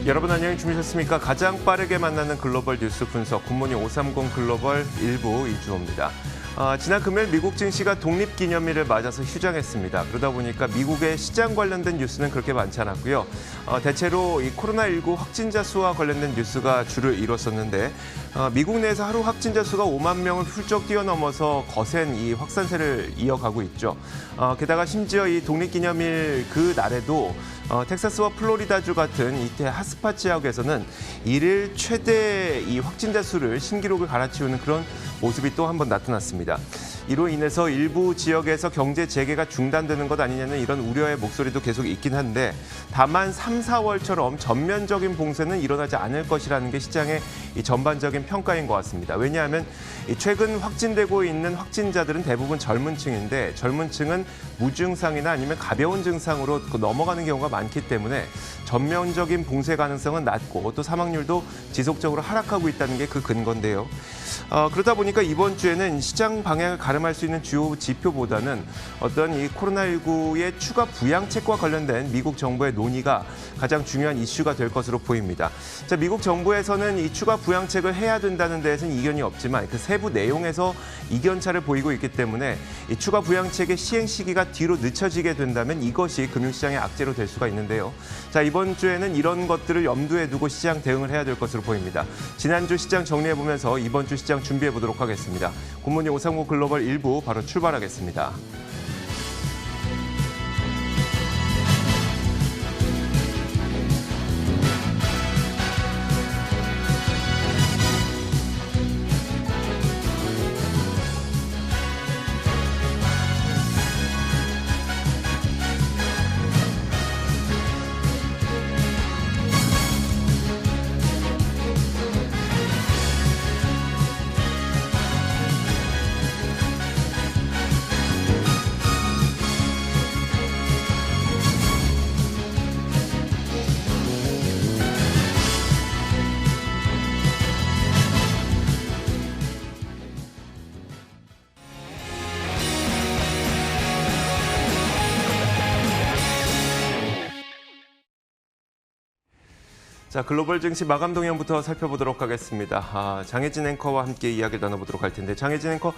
여러분 안녕히 주무셨습니까? 가장 빠르게 만나는 글로벌 뉴스 분석 굿모닝 530 글로벌 일부 이주호입니다. 지난 금요일 미국 증시가 독립기념일을 맞아서 휴장했습니다. 그러다 보니까 미국의 시장 관련된 뉴스는 그렇게 많지 않았고요. 대체로 이 코로나19 확진자 수와 관련된 뉴스가 주를 이뤘었는데 미국 내에서 하루 확진자 수가 5만 명을 훌쩍 뛰어넘어서 거센 이 확산세를 이어가고 있죠. 게다가 심지어 이 독립기념일 그 날에도 텍사스와 플로리다주 같은 이태 핫스팟 지역에서는 일일 최대 이 확진자 수를 신기록을 갈아치우는 그런 모습이 또 한 번 나타났습니다. 이로 인해서 일부 지역에서 경제 재개가 중단되는 것 아니냐는 이런 우려의 목소리도 계속 있긴 한데 다만 3, 4월처럼 전면적인 봉쇄는 일어나지 않을 것이라는 게 시장의 이 전반적인 평가인 것 같습니다. 왜냐하면 최근 확진되고 있는 확진자들은 대부분 젊은 층인데 젊은 층은 무증상이나 아니면 가벼운 증상으로 넘어가는 경우가 많기 때문에 전면적인 봉쇄 가능성은 낮고 또 사망률도 지속적으로 하락하고 있다는 게 그 근거인데요. 그러다 보니까 이번 주에는 시장 방향을 가름할 수 있는 주요 지표보다는 어떤 이 코로나19의 추가 부양책과 관련된 미국 정부의 논의가 가장 중요한 이슈가 될 것으로 보입니다. 자, 미국 정부에서는 이 추가 부양책을 해야 된다는 데에서는 이견이 없지만 그 세부 내용에서 이견차를 보이고 있기 때문에 이 추가 부양책의 시행 시기가 뒤로 늦춰지게 된다면 이것이 금융시장의 악재로 될 수가 있는데요. 자, 이번 주에는 이런 것들을 염두에 두고 시장 대응을 해야 될 것으로 보입니다. 지난주 시장 정리해보면서 이번 주 시장 준비해보도록 하겠습니다. 굿모닝 530 글로벌 1부 바로 출발하겠습니다. 자, 글로벌 증시 마감 동향부터 살펴보도록 하겠습니다. 장혜진 앵커와 함께 이야기를 나눠보도록 할 텐데 장혜진 앵커,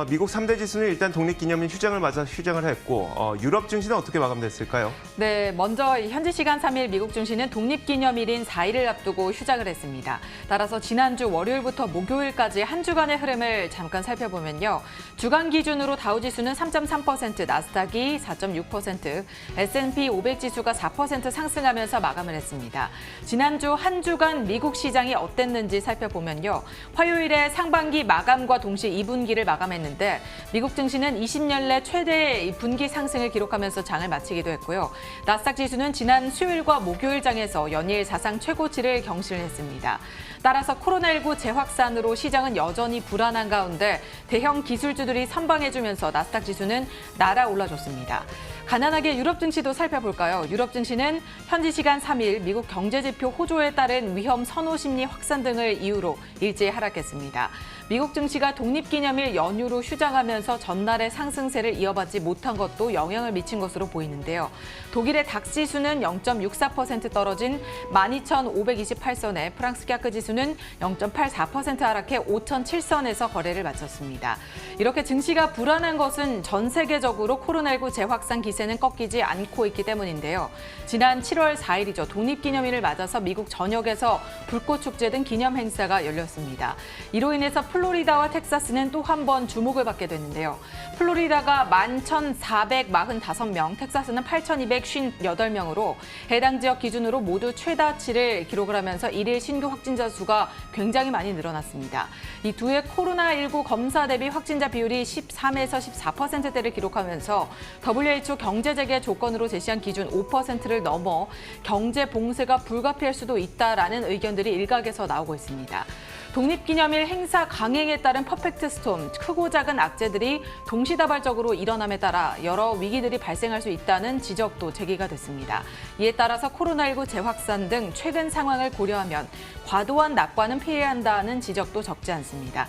미국 3대 지수는 일단 독립기념일 휴장을 맞아 휴장을 했고 유럽 증시는 어떻게 마감됐을까요? 네, 먼저 현지 시간 3일 미국 증시는 독립기념일인 4일을 앞두고 휴장을 했습니다. 따라서 지난주 월요일부터 목요일까지 한 주간의 흐름을 잠깐 살펴보면요. 주간 기준으로 다우지수는 3.3%, 나스닥이 4.6%, S&P 500 지수가 4% 상승하면서 마감을 했습니다. 지난주 한 주간 미국 시장이 어땠는지 살펴보면요. 화요일에 상반기 마감과 동시에 2분기를 마감했는데 미국 증시는 20년 내 최대의 분기 상승을 기록하면서 장을 마치기도 했고요. 나스닥 지수는 지난 수요일과 목요일 장에서 연일 사상 최고치를 경신했습니다. 따라서 코로나19 재확산으로 시장은 여전히 불안한 가운데 대형 기술주들이 선방해주면서 나스닥 지수는 날아올라줬습니다. 가난하게 유럽 증시도 살펴볼까요? 유럽 증시는 현지 시간 3일 미국 경제지표 호조에 따른 위험 선호 심리 확산 등을 이유로 일제히 하락했습니다. 미국 증시가 독립기념일 연휴로 휴장하면서 전날의 상승세를 이어받지 못한 것도 영향을 미친 것으로 보이는데요. 독일의 닥 지수는 0.64% 떨어진 12,528선에 프랑스 캬크 지수는 0.84% 하락해 5,007선에서 거래를 마쳤습니다. 이렇게 증시가 불안한 것은 전 세계적으로 코로나19 재확산 기세는 꺾이지 않고 있기 때문인데요. 지난 7월 4일이죠. 독립기념일을 맞아서 미국 전역에서 불꽃축제 등 기념 행사가 열렸습니다. 이로 인해서 플로리다와 텍사스는 또 한 번 주목을 받게 되는데요. 플로리다가 11,445명, 텍사스는 8,258명으로 해당 지역 기준으로 모두 최다치를 기록을 하면서 일일 신규 확진자 수가 굉장히 많이 늘어났습니다. 이 두 해 코로나19 검사 대비 확진자 비율이 13에서 14%대를 기록하면서 WHO 경제 재개 조건으로 제시한 기준 5%를 넘어 경제 봉쇄가 불가피할 수도 있다라는 의견들이 일각에서 나오고 있습니다. 독립기념일 행사 강행에 따른 퍼펙트 스톰, 크고 작은 악재들이 동시다발적으로 일어남에 따라 여러 위기들이 발생할 수 있다는 지적도 제기가 됐습니다. 이에 따라서 코로나19 재확산 등 최근 상황을 고려하면 과도한 낙관은 피해야 한다는 지적도 적지 않습니다.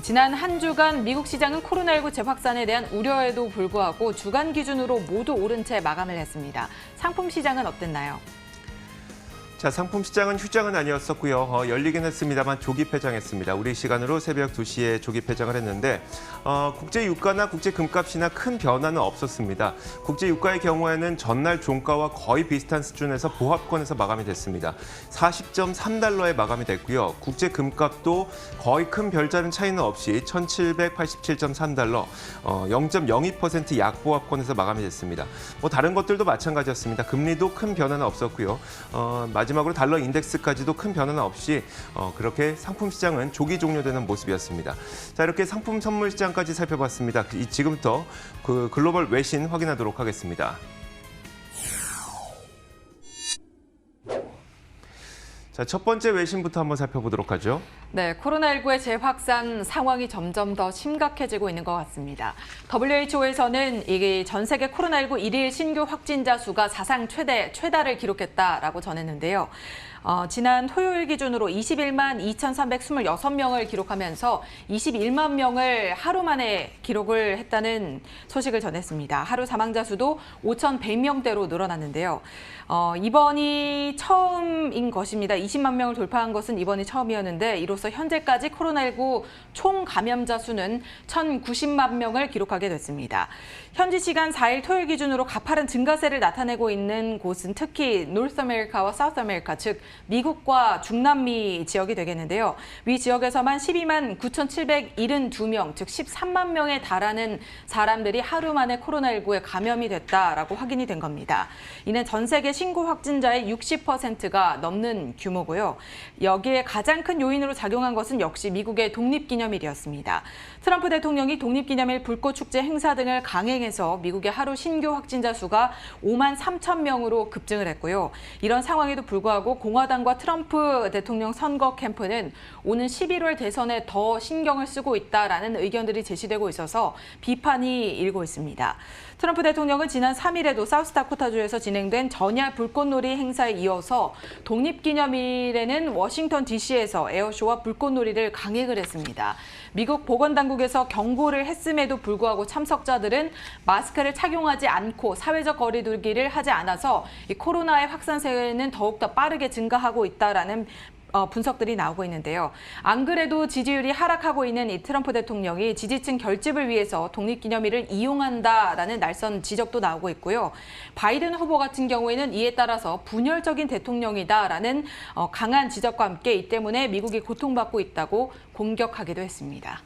지난 한 주간 미국 시장은 코로나19 재확산에 대한 우려에도 불구하고 주간 기준으로 모두 오른 채 마감을 했습니다. 상품 시장은 어땠나요? 자, 상품 시장은 휴장은 아니었었고요. 열리긴 했습니다만 조기 폐장했습니다. 우리 시간으로 새벽 2시에 조기 폐장을 했는데 국제 유가나 국제 금값이나 큰 변화는 없었습니다. 국제 유가의 경우에는 전날 종가와 거의 비슷한 수준에서 보합권에서 마감이 됐습니다. 40.3달러에 마감이 됐고요. 국제 금값도 거의 큰 별다른 차이는 없이 1,787.3달러, 0.02% 약보합권에서 마감이 됐습니다. 뭐 다른 것들도 마찬가지였습니다. 금리도 큰 변화는 없었고요. 마지막으로 달러 인덱스까지도 큰 변화는 없이 그렇게 상품 시장은 조기 종료되는 모습이었습니다. 자, 이렇게 상품 선물 시장까지 살펴봤습니다. 지금부터 그 글로벌 외신 확인하도록 하겠습니다. 자, 첫 번째 외신부터 한번 살펴보도록 하죠. 네, 코로나19의 재확산 상황이 점점 더 심각해지고 있는 것 같습니다. WHO에서는 이게 전 세계 코로나19 일일 신규 확진자 수가 사상 최다를 기록했다라고 전했는데요. 지난 토요일 기준으로 21만 2,326명을 기록하면서 21만 명을 하루 만에 기록을 했다는 소식을 전했습니다. 하루 사망자 수도 5,100명대로 늘어났는데요. 이번이 처음인 것입니다. 20만 명을 돌파한 것은 이번이 처음이었는데 이로써 현재까지 코로나19 총 감염자 수는 1,090만 명을 기록하게 됐습니다. 현지 시간 4일 토요일 기준으로 가파른 증가세를 나타내고 있는 곳은 특히 노스 아메리카와 사우스 아메리카, 즉 미국과 중남미 지역이 되겠는데요. 위 지역에서만 12만 9,772명, 즉 13만 명에 달하는 사람들이 하루 만에 코로나19에 감염이 됐다라고 확인이 된 겁니다. 이는 전 세계 신고 확진자의 60%가 넘는 규모고요. 여기에 가장 큰 요인으로 작용한 것은 역시 미국의 독립기념일이었습니다. 트럼프 대통령이 독립기념일 불꽃축제 행사 등을 강행해서 미국의 하루 신규 확진자 수가 5만 3천 명으로 급증을 했고요. 이런 상황에도 불구하고 공화당과 트럼프 대통령 선거 캠프는 오는 11월 대선에 더 신경을 쓰고 있다라는 의견들이 제시되고 있어서 비판이 일고 있습니다. 트럼프 대통령은 지난 3일에도 사우스다코타주에서 진행된 전야 불꽃놀이 행사에 이어서 독립기념일에는 워싱턴 DC에서 에어쇼와 불꽃놀이를 강행을 했습니다. 미국 보건당국에서 경고를 했음에도 불구하고 참석자들은 마스크를 착용하지 않고 사회적 거리두기를 하지 않아서 이 코로나의 확산세는 더욱더 빠르게 증가하고 있다라는 분석들이 나오고 있는데요. 안 그래도 지지율이 하락하고 있는 이 트럼프 대통령이 지지층 결집을 위해서 독립기념일을 이용한다라는 날선 지적도 나오고 있고요. 바이든 후보 같은 경우에는 이에 따라서 분열적인 대통령이다라는 강한 지적과 함께 이 때문에 미국이 고통받고 있다고 공격하기도 했습니다.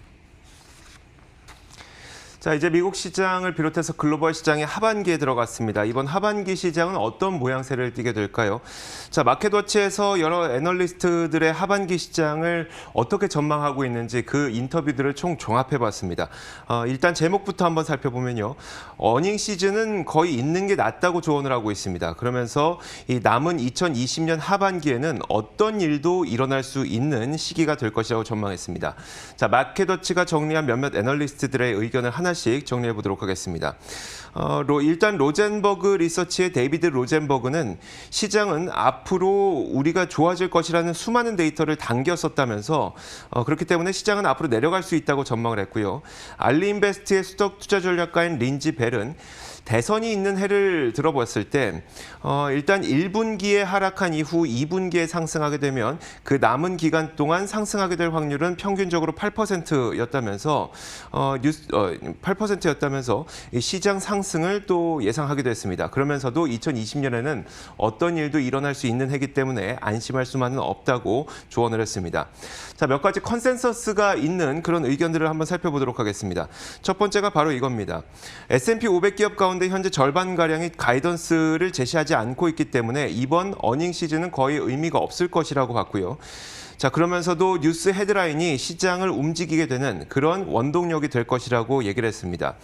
자, 이제 미국 시장을 비롯해서 글로벌 시장의 하반기에 들어갔습니다. 이번 하반기 시장은 어떤 모양새를 띠게 될까요? 자, 마켓워치에서 여러 애널리스트들의 하반기 시장을 어떻게 전망하고 있는지 그 인터뷰들을 총 종합해봤습니다. 일단 제목부터 한번 살펴보면요. 어닝 시즌은 거의 있는 게 낫다고 조언을 하고 있습니다. 그러면서 이 남은 2020년 하반기에는 어떤 일도 일어날 수 있는 시기가 될 것이라고 전망했습니다. 자, 마켓워치가 정리한 몇몇 애널리스트들의 의견을 하나씩 정리해 보도록 하겠습니다. 일단 로젠버그 리서치의 데이비드 로젠버그는 시장은 앞으로 우리가 좋아질 것이라는 수많은 데이터를 당겨 썼다면서 그렇기 때문에 시장은 앞으로 내려갈 수 있다고 전망을 했고요. 알리인베스트의 수석 투자 전략가인 린지 벨은 대선이 있는 해를 들어봤을 때 일단 1분기에 하락한 이후 2분기에 상승하게 되면 그 남은 기간 동안 상승하게 될 확률은 평균적으로 8%였다면서 8%였다면서 시장 상승을 또 예상하기도 했습니다. 그러면서도 2020년에는 어떤 일도 일어날 수 있는 해이기 때문에 안심할 수만은 없다고 조언을 했습니다. 자, 몇 가지 컨센서스가 있는 그런 의견들을 한번 살펴보도록 하겠습니다. 첫 번째가 바로 이겁니다. S&P 500기업 가운데 현재 절반가량이 가이던스를 제시하지 않고 있기 때문에 이번 어닝 시즌은 거의 의미가 없을 것이라고 봤고요. 자, 그러면서도 뉴스 헤드라인이 시장을 움직이게 되는 그런 원동력이 될 것이라고 얘기를 했습니다.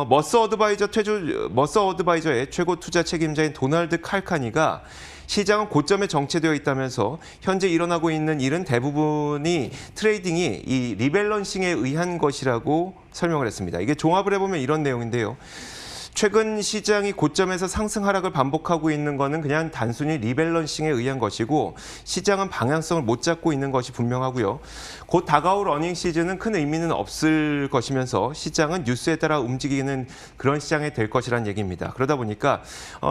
머서 어드바이저의 최고 투자 책임자인 도널드 칼카니가 시장은 고점에 정체되어 있다면서 현재 일어나고 있는 일은 대부분이 트레이딩이 이 리밸런싱에 의한 것이라고 설명을 했습니다. 이게 종합을 해보면 이런 내용인데요. 최근 시장이 고점에서 상승 하락을 반복하고 있는 것은 그냥 단순히 리밸런싱에 의한 것이고 시장은 방향성을 못 잡고 있는 것이 분명하고요. 곧 다가올 어닝 시즌은 큰 의미는 없을 것이면서 시장은 뉴스에 따라 움직이는 그런 시장이 될 것이란 얘기입니다. 그러다 보니까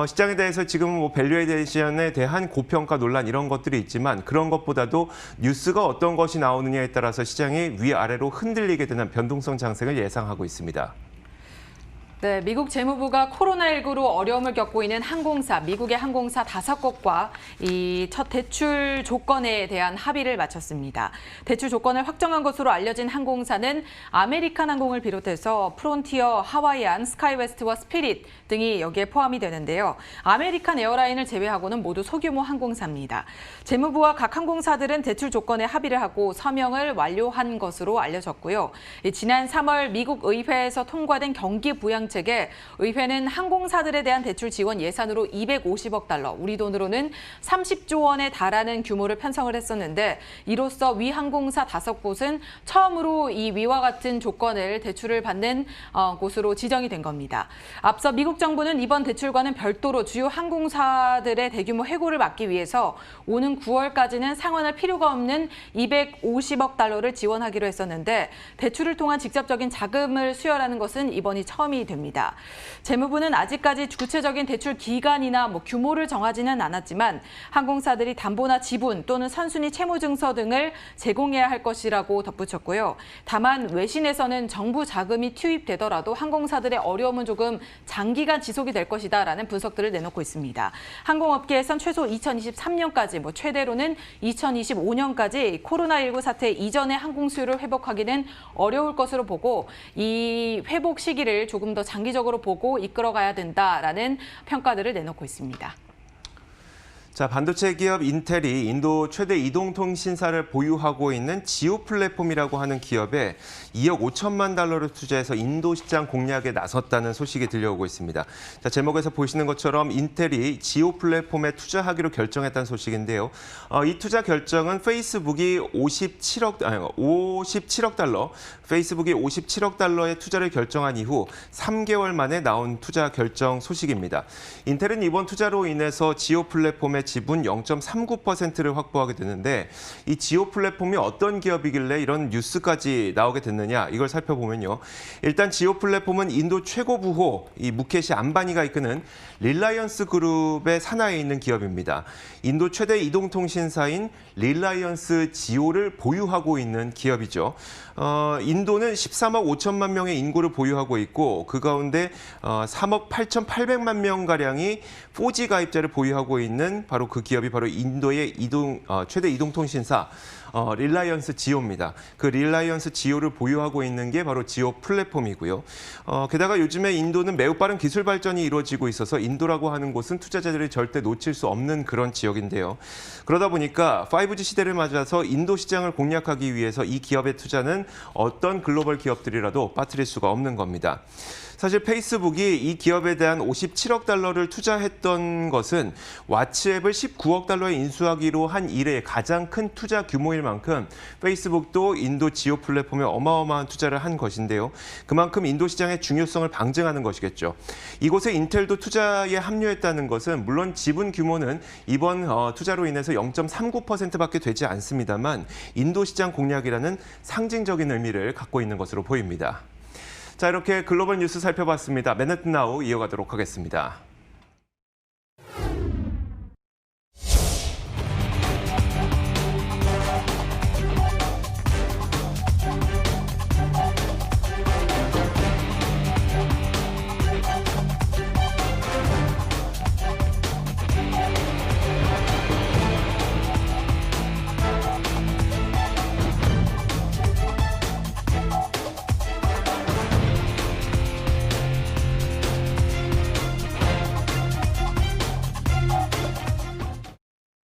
시장에 대해서 지금 밸류에이션에 대한 고평가 논란 이런 것들이 있지만 그런 것보다도 뉴스가 어떤 것이 나오느냐에 따라서 시장이 위아래로 흔들리게 되는 변동성 상승을 예상하고 있습니다. 네, 미국 재무부가 코로나19로 어려움을 겪고 있는 미국의 항공사 5곳과 이 첫 대출 조건에 대한 합의를 마쳤습니다. 대출 조건을 확정한 것으로 알려진 항공사는 아메리칸 항공을 비롯해서 프론티어, 하와이안, 스카이웨스트와 스피릿 등이 여기에 포함이 되는데요. 아메리칸 에어라인을 제외하고는 모두 소규모 항공사입니다. 재무부와 각 항공사들은 대출 조건에 합의를 하고 서명을 완료한 것으로 알려졌고요. 지난 3월 미국 의회에서 통과된 경기 부양책에 의회는 항공사들에 대한 대출 지원 예산으로 250억 달러, 우리 돈으로는 30조 원에 달하는 규모를 편성을 했었는데 이로써 위 항공사 5곳은 처음으로 이 위와 같은 조건을 대출을 받는 곳으로 지정이 된 겁니다. 앞서 미국 정부는 이번 대출과는 별도로 주요 항공사들의 대규모 해고를 막기 위해서 오는 9월까지는 상환할 필요가 없는 250억 달러를 지원하기로 했었는데 대출을 통한 직접적인 자금을 수혈하는 것은 이번이 처음이 됩니다. 재무부는 아직까지 구체적인 대출 기간이나 규모를 정하지는 않았지만 항공사들이 담보나 지분 또는 선순위 채무증서 등을 제공해야 할 것이라고 덧붙였고요. 다만 외신에서는 정부 자금이 투입되더라도 항공사들의 어려움은 조금 장기간 지속이 될 것이다라는 분석들을 내놓고 있습니다. 항공업계에선 최소 2023년까지 최대로는 2025년까지 코로나19 사태 이전의 항공 수요를 회복하기는 어려울 것으로 보고 이 회복 시기를 조금 더 장기적으로 보고 이끌어가야 된다라는 평가들을 내놓고 있습니다. 자, 반도체 기업 인텔이 인도 최대 이동통신사를 보유하고 있는 지오 플랫폼이라고 하는 기업에 2억 5천만 달러를 투자해서 인도 시장 공략에 나섰다는 소식이 들려오고 있습니다. 자, 제목에서 보시는 것처럼 인텔이 지오 플랫폼에 투자하기로 결정했다는 소식인데요. 이 투자 결정은 페이스북이 57억 달러, 페이스북이 57억 달러의 투자를 결정한 이후 3개월 만에 나온 투자 결정 소식입니다. 인텔은 이번 투자로 인해서 지오 플랫폼의 지분 0.39%를 확보하게 되는데 이 지오 플랫폼이 어떤 기업이길래 이런 뉴스까지 나오게 됐느냐 이걸 살펴보면요. 일단 지오 플랫폼은 인도 최고 부호 이 무케시 암바니가 이끄는 릴라이언스 그룹의 산하에 있는 기업입니다. 인도 최대 이동통신사인 릴라이언스 지오를 보유하고 있는 기업이죠. 인도는 13억 5천만 명의 인구를 보유하고 있고 그 가운데 3억 8,800만 명가량이 4G 가입자를 보유하고 있는 바로 그 기업이 바로 인도의 최대 이동통신사 릴라이언스 지오입니다. 그 릴라이언스 지오를 보유하고 있는 게 바로 지오 플랫폼이고요. 게다가 요즘에 인도는 매우 빠른 기술 발전이 이루어지고 있어서 인도라고 하는 곳은 투자자들이 절대 놓칠 수 없는 그런 지역인데요. 그러다 보니까 5G 시대를 맞아서 인도 시장을 공략하기 위해서 이 기업의 투자는 어떤 글로벌 기업들이라도 빠뜨릴 수가 없는 겁니다. 사실 페이스북이 이 기업에 대한 57억 달러를 투자했던 것은 왓츠앱을 19억 달러에 인수하기로 한 이래 가장 큰 투자 규모일 만큼 페이스북도 인도 지오 플랫폼에 어마어마한 투자를 한 것인데요. 그만큼 인도 시장의 중요성을 방증하는 것이겠죠. 이곳에 인텔도 투자에 합류했다는 것은 물론 지분 규모는 이번 투자로 인해서 0.39%밖에 되지 않습니다만 인도 시장 공략이라는 상징적인 의미를 갖고 있는 것으로 보입니다. 자, 이렇게 글로벌 뉴스 살펴봤습니다. 맨해튼 나우 이어가도록 하겠습니다.